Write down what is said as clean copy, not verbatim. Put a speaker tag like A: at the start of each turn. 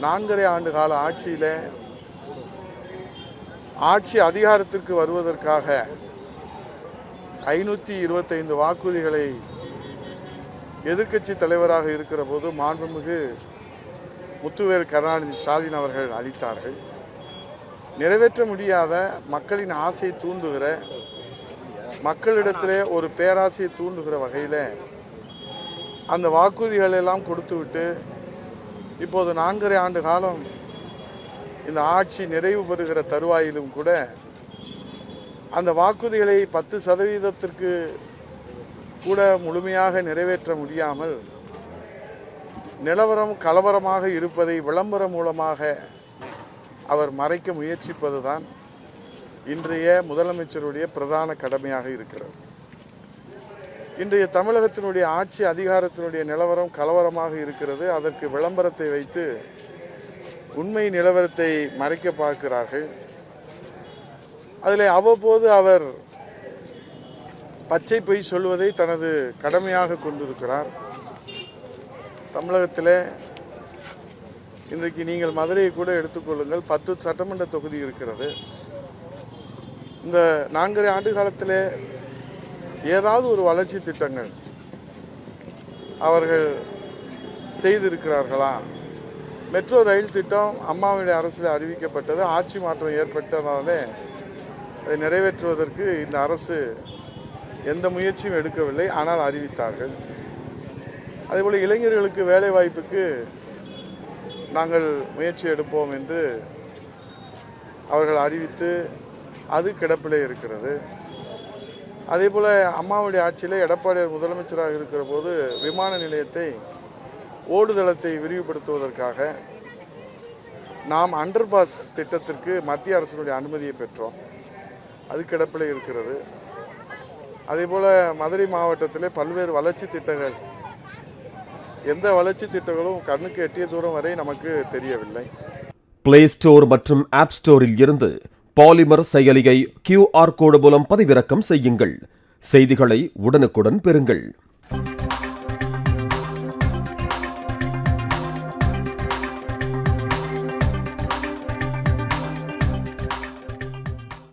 A: 4.5 ஆண்டு கால ஆட்சியில் ஆட்சி அதிகாரத்திற்கு வருவதற்காக 525 வாக்குறுதிகளை எதிர்க்கட்சி தலைவராக இருக்கிற போது மாண்புமிகு முத்துவேல் கருணாநிதி ஸ்டாலின் அவர்கள் அளித்தார்கள். நிறைவேற்ற முடியாத மக்களின் ஆசையை தூண்டுகிற, மக்களிடத்திலே ஒரு பேராசையை தூண்டுகிற வகையில் அந்த வாக்குறுதிகள் எல்லாம் கொடுத்துவிட்டு இப்போது 4.5 ஆண்டு காலம் இந்த ஆட்சி நிறைவு பெறுகிற தருவாயிலும் கூட அந்த வாக்குறுதிகளை 10% கூட முழுமையாக நிறைவேற்ற முடியாமல் நிலவரம் கலவரமாக இருப்பதை விளம்பரம் மூலமாக அவர் மறைக்க முயற்சிப்பதுதான் இன்றைய முதலமைச்சருடைய பிரதான கடமையாக இருக்கிறது. இன்றைய தமிழகத்தினுடைய ஆட்சி அதிகாரத்தினுடைய நிலவரம் கலவரமாக இருக்கிறது. அதற்கு விளம்பரத்தை வைத்து உண்மை நிலவரத்தை மறைக்க பார்க்கிறார்கள். அதில் அவ்வப்போது அவர் பச்சை பொய் சொல்வதை தனது கடமையாக கொண்டிருக்கிறார். தமிழகத்தில் இன்றைக்கு நீங்கள் மதுரையை கூட எடுத்துக்கொள்ளுங்கள், 10 சட்டமன்ற தொகுதி இருக்கிறது. இந்த 4.5 ஆண்டு காலத்தில் ஏதாவது ஒரு வளர்ச்சி திட்டங்கள் அவர்கள் செய்திருக்கிறார்களா? மெட்ரோ ரயில் திட்டம் அம்மாவுடைய அரசில் அறிவிக்கப்பட்டது. ஆட்சி மாற்றம் ஏற்பட்டதாலே அதை நிறைவேற்றுவதற்கு இந்த அரசு எந்த முயற்சியும் எடுக்கவில்லை, ஆனால் அறிவித்தார்கள். அதேபோல் இளைஞர்களுக்கு வேலை வாய்ப்புக்கு நாங்கள் முயற்சி எடுப்போம் என்று அவர்கள் அறிவித்து அது கிடப்பிலே இருக்கிறது. அதேபோல் அம்மாவுடைய ஆட்சியில் எடப்பாடியார் முதலமைச்சராக இருக்கிற போது விமான நிலையத்தை ஓடுதளத்தை விரிவுபடுத்துவதற்காக நாம் அண்டர்பாஸ் திட்டத்திற்கு மத்திய அரசினுடைய அனுமதியை பெற்றோம். அது கிடப்பிலே இருக்கிறது. அதேபோல் மதுரை மாவட்டத்தில் பல்வேறு வளர்ச்சி திட்டங்கள், எந்த வளர்ச்சி திட்டங்களும் கண்ணுக்கு எட்டிய தூரம் வரை நமக்கு தெரியவில்லை.
B: பிளே ஸ்டோர் மற்றும் ஆப் ஸ்டோரில் இருந்து பாலிமர் செயலியை QR கோடு மூலம் பதிவிறக்கம் செய்யுங்கள். செய்திகளை உடனுக்குடன் பெறுங்கள்.